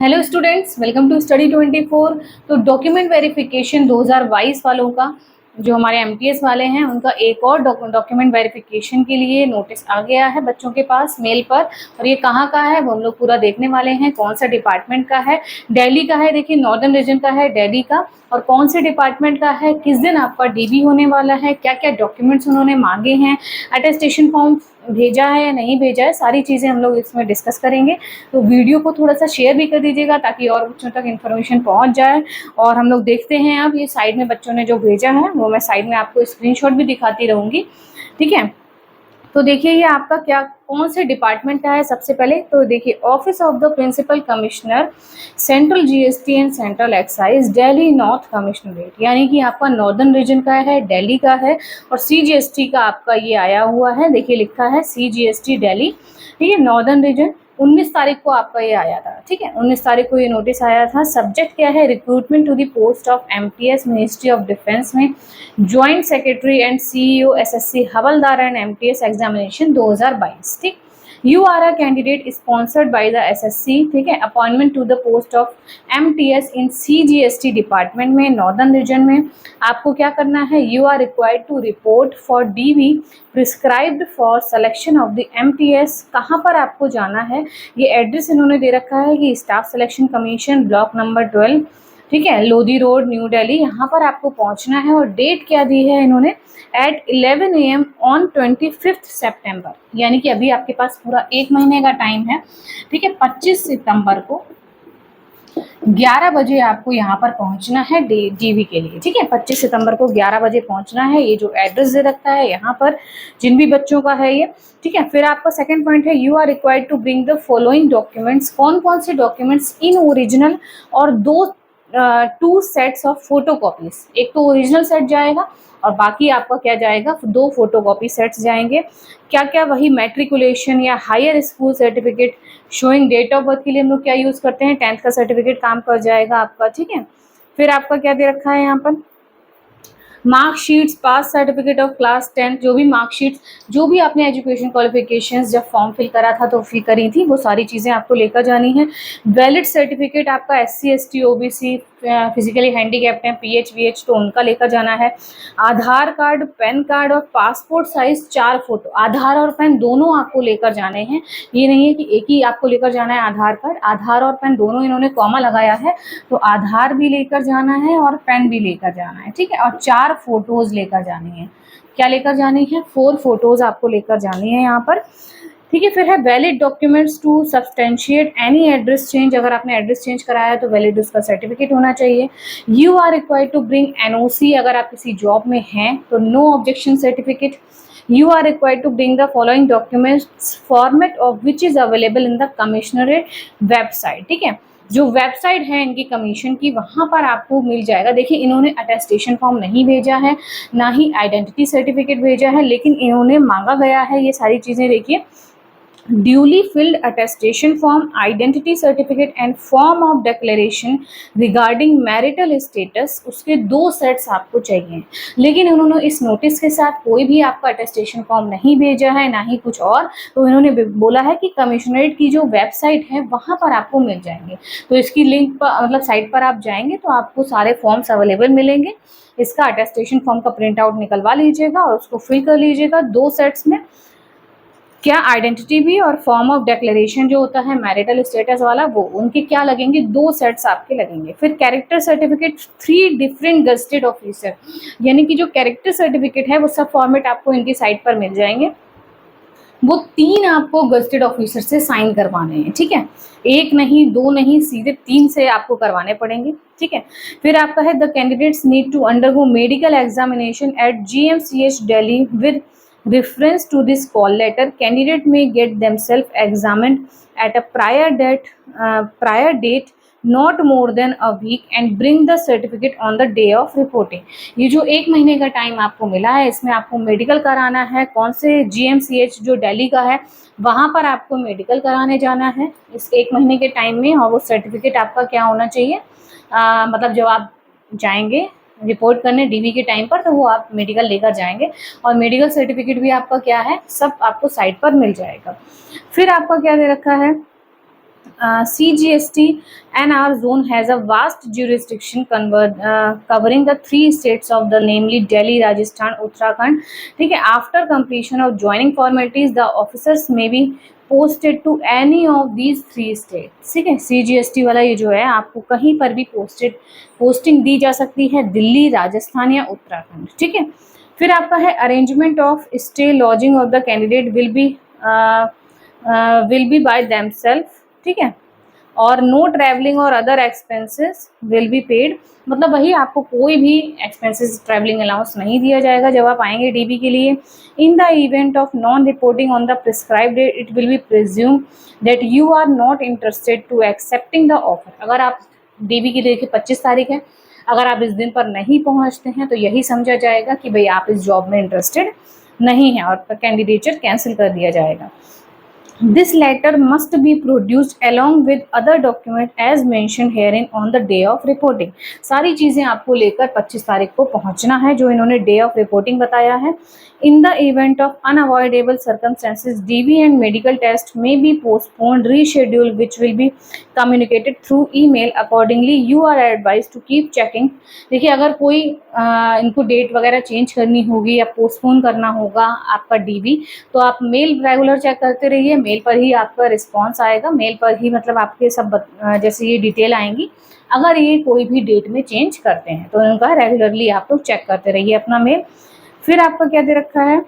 Hello students, welcome to study 24। तो document verification 2022 वालों का, जो हमारे एमटीएस वाले हैं, उनका एक और डॉक्यूमेंट वेरिफिकेशन के लिए नोटिस आ गया है बच्चों के पास मेल पर। और ये कहाँ का है वो हम लोग पूरा देखने वाले हैं। कौन सा डिपार्टमेंट का है? दिल्ली का है। देखिए, नॉर्दर्न रीजन का है, दिल्ली का। और कौन से डिपार्टमेंट का है, किस दिन आपका डीबी होने वाला है, क्या क्या डॉक्यूमेंट्स उन्होंने मांगे हैं, अटेस्टेशन फॉर्म भेजा है या नहीं भेजा है, सारी चीज़ें हम लोग इसमें डिस्कस करेंगे। तो वीडियो को थोड़ा सा शेयर भी कर दीजिएगा ताकि और बच्चों तक इन्फॉर्मेशन पहुंच जाए। और हम लोग देखते हैं अब ये साइड में बच्चों ने जो भेजा है वो मैं साइड में आपको स्क्रीनशॉट भी दिखाती रहूँगी, ठीक है। तो देखिए, ये आपका क्या कौन से डिपार्टमेंट का है। सबसे पहले तो देखिए, office of the principal commissioner central GST and central excise, Delhi north commissionerate, यानी कि आपका नॉर्दर्न रीजन का है, दिल्ली का है। और सीजीएसटी का आपका ये आया हुआ है, देखिए लिखा है सीजीएसटी दिल्ली, ठीक है, नॉर्दर्न रीजन। 19 तारीख को आपका ये आया था, ठीक है, 19 तारीख को ये नोटिस आया था। सब्जेक्ट क्या है? Recruitment to the post of MTS, ministry of defence में joint secretary and CEO SSC havildar and MTS examination 2022, ठीक। You are a candidate sponsored by the SSC, ठीक है। Appointment to the post of MTS in CGST department में, northern region में। आपको क्या करना है? You are required to report for DV prescribed for selection of the MTS. कहाँ पर आपको जाना है? ये एड्रेस इन्होंने दे रखा है कि staff selection commission, block number 12, ठीक है, लोधी रोड, न्यू दिल्ली। यहाँ पर आपको पहुँचना है। और डेट क्या दी है इन्होंने? एट 11 AM ऑन 25 सितंबर, यानी कि अभी आपके पास पूरा एक महीने का टाइम है, ठीक है। 25 सितंबर को 11 बजे आपको यहाँ पर पहुँचना है डीवी के लिए, ठीक है। 25 सितंबर को 11 बजे पहुँचना है। ये जो एड्रेस दे रखा है यहाँ पर, जिन भी बच्चों का है ये, ठीक है। फिर आपका सेकंड पॉइंट है, you are required to bring the following documents. कौन कौन से डॉक्यूमेंट्स? इन ओरिजिनल और 2 सेट्स ऑफ फोटो कॉपीज। एक तो ओरिजिनल सेट जाएगा और बाकी आपका क्या जाएगा? 2 फोटोकॉपी सेट्स जाएंगे। क्या क्या? वही मैट्रिकुलेशन या higher school certificate showing date of birth के लिए हम लोग क्या यूज़ करते हैं? 10th का सर्टिफिकेट काम कर जाएगा आपका, ठीक है। फिर आपका क्या दे रखा है यहाँ पर? Marksheets, pass certificate of class 10, जो भी मार्कशीट्स, जो भी आपने एजुकेशन क्वालिफिकेशंस जब फॉर्म फिल करा था तो फिल करी थी, वो सारी चीज़ें आपको लेकर जानी है। वैलिड सर्टिफिकेट आपका SC ST OBC, physically handicapped हैं, पीएच वीएच, तो उनका लेकर जाना है। आधार कार्ड, पैन कार्ड और पासपोर्ट साइज 4 फोटो। आधार और पैन दोनों आपको लेकर जाने हैं। ये नहीं है कि एक ही आपको लेकर जाना है आधार कार्ड, आधार और पैन दोनों इन्होंने कॉमा लगाया है, तो आधार भी लेकर जाना है और पैन भी लेकर जाना है, ठीक है। और 4 फोटोज लेकर जानी है। क्या लेकर जानी है? 4 फोटोज आपको लेकर जानी है यहाँ पर, ठीक है। फिर है valid documents to substantiate any address change. अगर आपने एड्रेस चेंज कराया है तो वैलिड उसका सर्टिफिकेट होना चाहिए। You are required to bring NOC. अगर आप किसी जॉब में हैं तो no objection certificate. You are required to bring the following documents, format of which is available in the commissionerate website, ठीक है। जो वेबसाइट है इनकी कमीशन की, वहाँ पर आपको मिल जाएगा। देखिए, इन्होंने अटेस्टेशन फॉर्म नहीं भेजा है, ना ही आइडेंटिटी सर्टिफिकेट भेजा है, लेकिन इन्होंने मांगा गया है ये सारी चीज़ें। देखिए, duly field attestation form, identity certificate and form of declaration regarding marital status, उसके 2 सेट्स आपको चाहिए। लेकिन उन्होंने इस नोटिस के साथ कोई भी आपका अटेस्टेशन फॉर्म नहीं भेजा है, ना ही कुछ और। तो इन्होंने बोला है कि कमिश्नरेट की जो वेबसाइट है वहाँ पर आपको मिल जाएंगे। तो इसकी लिंक पर, मतलब साइट पर आप जाएंगे तो आपको सारे फॉर्म्स अवेलेबल मिलेंगे। इसका अटेस्टेशन फॉर्म का प्रिंट आउट निकलवा लीजिएगा और उसको फिल कर लीजिएगा 2 सेट्स में। क्या? आइडेंटिटी भी और फॉर्म ऑफ डिक्लेरेशन जो होता है मैरिटल स्टेटस वाला, वो उनके क्या लगेंगे? 2 सेट्स आपके लगेंगे। फिर character certificate 3 different gazetted officer, यानी कि जो कैरेक्टर सर्टिफिकेट है वो सब फॉर्मेट आपको इनकी साइट पर मिल जाएंगे। वो 3 आपको गजेटेड ऑफिसर से साइन करवाने हैं, ठीक है। 1 नहीं, 2 नहीं, सीधे 3 से आपको करवाने पड़ेंगे, ठीक है। फिर आपका है, the candidates need to undergo medical examination at GMCH Delhi with reference to this call letter. Candidate may get themselves examined at a prior date not more than a week and bring the certificate on the day of reporting. ये जो एक महीने का time आपको मिला है, इसमें आपको मेडिकल कराना है। कौन से? जीएमसीएच जो दिल्ली का है, वहाँ पर आपको मेडिकल कराने जाना है इस एक महीने के टाइम में। और वो सर्टिफिकेट आपका क्या होना चाहिए? मतलब जब आप जाएंगे रिपोर्ट करने डीवी के टाइम पर, तो वो आप मेडिकल लेकर जाएंगे। और मेडिकल सर्टिफिकेट भी आपका क्या है? सब आपको साइट पर मिल जाएगा। फिर आपका क्या दे रखा है? CGST NR zone has a vast jurisdiction covering the 3 states of the namely Delhi, Rajasthan, Uttarakhand. ठीक है, after completion of joining formalities, the officers may be posted to any of these 3 states. ठीक है, CGST वाला ये जो है आपको कहीं पर भी पोस्टिंग दी जा सकती है, दिल्ली, राजस्थान या उत्तराखंड. ठीक है, फिर आपका है arrangement of stay lodging of the candidate will be by themselves. ठीक है, और नो ट्रैवलिंग और other expenses will be paid. मतलब वही, आपको कोई भी एक्सपेंसेस ट्रैवलिंग अलाउंस नहीं दिया जाएगा जब आप आएंगे डीबी के लिए. In the event of non reporting on the prescribe date it will be presume that you are not interested to accepting the offer. अगर आप डीबी की देखिए 25 तारीख है, अगर आप इस दिन पर नहीं पहुंचते हैं तो यही समझा जाएगा कि भाई आप इस जॉब में इंटरेस्टेड नहीं है और कैंडिडेचर कैंसिल कर दिया जाएगा. This letter must be produced along with other document as mentioned herein on the day of reporting. सारी चीज़ें आपको लेकर 25 तारीख को पहुंचना है जो इन्होंने डे ऑफ रिपोर्टिंग बताया है. In the event of unavoidable circumstances, DB and medical test may be postponed, rescheduled, which will be communicated through email. Accordingly, you are advised to keep checking. देखिए, अगर कोई इनको डेट वगैरह change करनी होगी या पोस्टपोन करना होगा आपका DB, तो आप मेल रेगुलर चेक करते रहिए. मेल पर ही आपका रिस्पॉन्स आएगा, मेल पर ही मतलब आपके सब जैसे ये डिटेल आएंगी. अगर ये कोई भी डेट में चेंज करते हैं तो उनका रेगुलरली आप लोग चेक करते रहिए अपना मेल. फिर आपका क्या दे रखा है,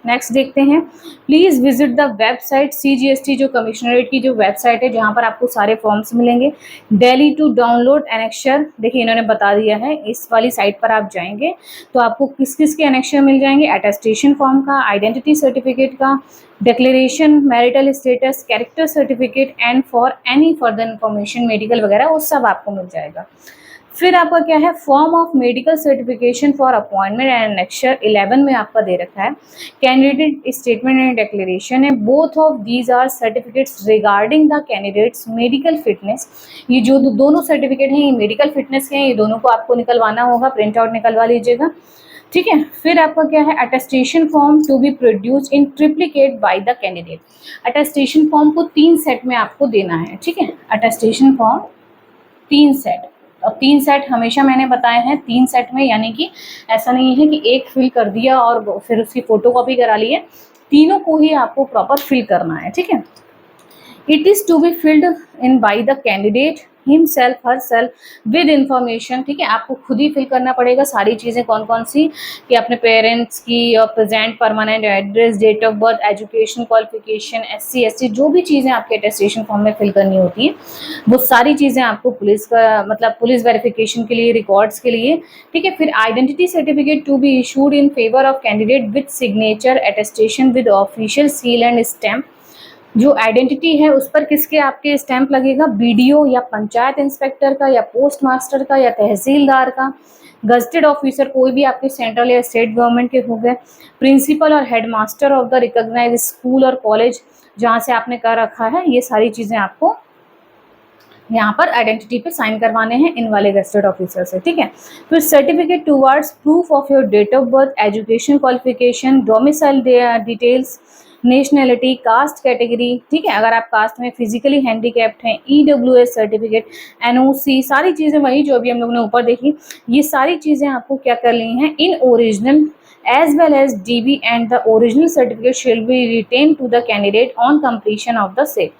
नेक्स्ट देखते हैं. Please visit the website CGST, जो कमिश्नरेट की जो वेबसाइट है जहां पर आपको सारे फॉर्म्स मिलेंगे. दिल्ली टू डाउनलोड एनेक्शर, देखिए इन्होंने बता दिया है. इस वाली साइट पर आप जाएंगे तो आपको किस किस के एनेक्शर मिल जाएंगे. अटेस्टेशन फॉर्म का, आइडेंटिटी सर्टिफिकेट का, declaration, marital status, character certificate and for any further information medical वगैरह वो सब आपको मिल जाएगा. फिर आपका क्या है, form of medical certification for appointment and annexure 11 में आपका दे रखा है. कैंडिडेट स्टेटमेंट एंड डिक्लेरेशन है. Both of these are certificates regarding the candidates medical fitness. ये जो दोनों सर्टिफिकेट हैं ये मेडिकल फिटनेस के हैं, ये दोनों को आपको निकलवाना होगा, प्रिंट आउट निकलवा लीजिएगा. ठीक है, फिर आपका क्या है, attestation form to be produce in triplicate by the candidate. Attestation form को 3 सेट में आपको देना है. ठीक है, अटेस्टेशन फॉर्म 3 सेट, और 3 सेट हमेशा मैंने बताए हैं 3 सेट में, यानी कि ऐसा नहीं है कि एक फिल कर दिया और फिर उसकी फोटोकॉपी करा ली है. तीनों को ही आपको प्रॉपर फिल करना है. ठीक है, it is to be filled in by the candidate himself herself with information. ठीक है, आपको खुद ही फिल करना पड़ेगा सारी चीज़ें कौन कौन सी, कि अपने पेरेंट्स की और present permanent address, date of birth, education qualification, SC ST जो भी चीज़ें आपके अटेस्टेशन फॉर्म में फिल करनी होती हैं वो सारी चीज़ें आपको पुलिस का मतलब पुलिस वेरिफिकेशन के लिए, रिकॉर्ड्स के लिए. ठीक है, फिर identity certificate to be issued in favour of candidate with signature attestation with official seal and stamp. जो आइडेंटिटी है उस पर किसके आपके स्टैंप लगेगा, BDO या पंचायत इंस्पेक्टर का या पोस्ट मास्टर का या तहसीलदार का, गजटेड ऑफिसर कोई भी आपके सेंट्रल या स्टेट गवर्नमेंट के हो गए, प्रिंसिपल और headmaster of the recognised school और कॉलेज जहाँ से आपने कर रखा है. ये सारी चीज़ें आपको यहाँ पर आइडेंटिटी पे साइन करवाने हैं इन वाले गजटेड ऑफिसर से. ठीक है, फिर certificate towards proof of your date of birth, education qualification, domicile details, nationality, caste category. ठीक है, अगर आप कास्ट में फिजिकली हैंडीकैप्ड हैं, EWS सर्टिफिकेट, NOC, सारी चीज़ें वही जो अभी हम लोगों ने ऊपर देखी, ये सारी चीज़ें आपको क्या कर ली हैं in original as well as DB, and the original certificate shall be retained to the candidate on completion of the same.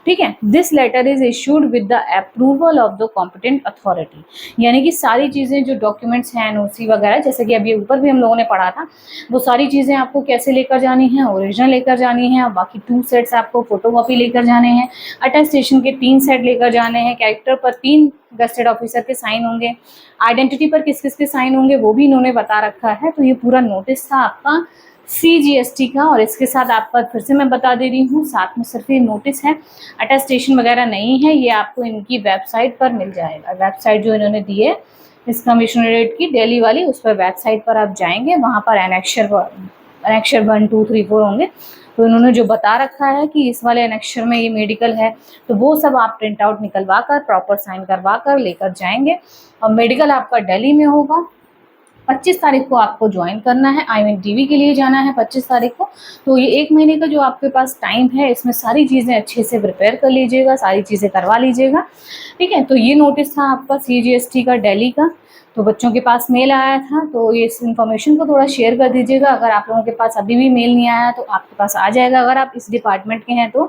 ठीक है, this letter is issued with the approval of the competent authority. यानी कि सारी चीज़ें जो documents हैं NOC वगैरह, जैसे कि अभी ऊपर भी हम लोगों ने पढ़ा था, वो सारी चीज़ें आपको कैसे लेकर जानी है, ओरिजिनल लेकर जानी है, बाकी 2 सेट्स आपको फोटोकॉपी लेकर जाने हैं, अटेस्टेशन के 3 सेट लेकर जाने हैं, कैरेक्टर पर 3 गस्टेड ऑफिसर के साइन होंगे, आइडेंटिटी पर किस किस के साइन होंगे वो भी इन्होंने बता रखा है. तो ये पूरा नोटिस था आपका CGST का, और इसके साथ आपका फिर से मैं बता दे रही हूँ, साथ में सिर्फ ये नोटिस है, अटेस्टेशन वगैरह नहीं है. ये आपको इनकी वेबसाइट पर मिल जाएगा. वेबसाइट जो इन्होंने दी है इस कमिश्नरेट की दिल्ली वाली, उस पर वेबसाइट पर आप जाएंगे, वहाँ पर एनेक्शर 1 2 3 4 होंगे. तो इन्होंने जो बता रखा है कि इस वाले एनेक्शर में ये मेडिकल है, तो वो सब आप प्रिंट आउट निकलवा कर प्रॉपर साइन करवा कर लेकर जाएंगे. और मेडिकल आपका दिल्ली में होगा. 25 तारीख को आपको ज्वाइन करना है, IMDB के लिए जाना है 25 तारीख को। तो ये 1 महीने का जो आपके पास टाइम है, इसमें सारी चीज़ें अच्छे से प्रिपेयर कर लीजिएगा, सारी चीज़ें करवा लीजिएगा, ठीक है। तो ये नोटिस था आपका CGST का दिल्ली का, तो बच्चों के पास मेल आया था, तो ये इस इन्फॉर्मेशन को थोड़ा शेयर कर दीजिएगा। अगर आप लोगों के पास अभी भी मेल नहीं आया तो आपके पास आ जाएगा, अगर आप इस डिपार्टमेंट के हैं तो,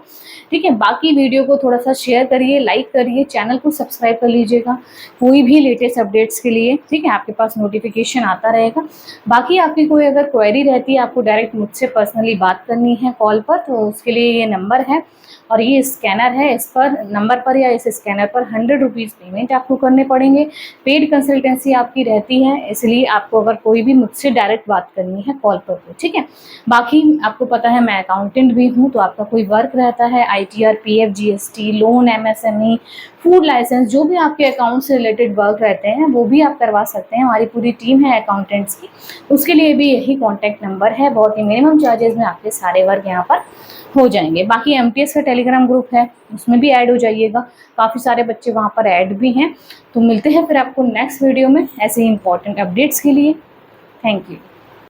ठीक है। बाकी वीडियो को थोड़ा सा शेयर करिए, लाइक करिए, चैनल को सब्सक्राइब कर लीजिएगा कोई भी लेटेस्ट अपडेट्स के लिए, ठीक है, आपके पास नोटिफिकेशन आता रहेगा। बाकी आपकी कोई अगर क्वेरी रहती है, आपको डायरेक्ट मुझसे पर्सनली बात करनी है कॉल पर, तो उसके लिए ये नंबर है और ये स्कैनर है, इस पर नंबर पर या इस स्कैनर पर 100 रुपीज़ पेमेंट आपको करने पड़ेंगे। पेड कंसल्टेंसी आपकी रहती है, इसलिए आपको अगर कोई भी मुझसे डायरेक्ट बात करनी है कॉल पर तो, ठीक है। बाकी आपको पता है मैं अकाउंटेंट भी हूँ, तो आपका कोई वर्क रहता है ITR, PF, GST, loan, MSME, food licence, जो भी आपके अकाउंट से रिलेटेड वर्क रहते हैं वो भी आप करवा सकते हैं। हमारी पूरी टीम है अकाउंटेंट्स की, उसके लिए भी यही कॉन्टैक्ट नंबर है। बहुत ही मिनिमम चार्जेस में आपके सारे वर्क यहाँ पर हो जाएंगे। बाकी MTS का टेलीग्राम ग्रुप है, उसमें भी ऐड हो जाइएगा, काफ़ी सारे बच्चे वहाँ पर ऐड भी हैं। तो मिलते हैं फिर आपको नेक्स्ट वीडियो में ऐसे ही इंपॉर्टेंट अपडेट्स के लिए। Thank you.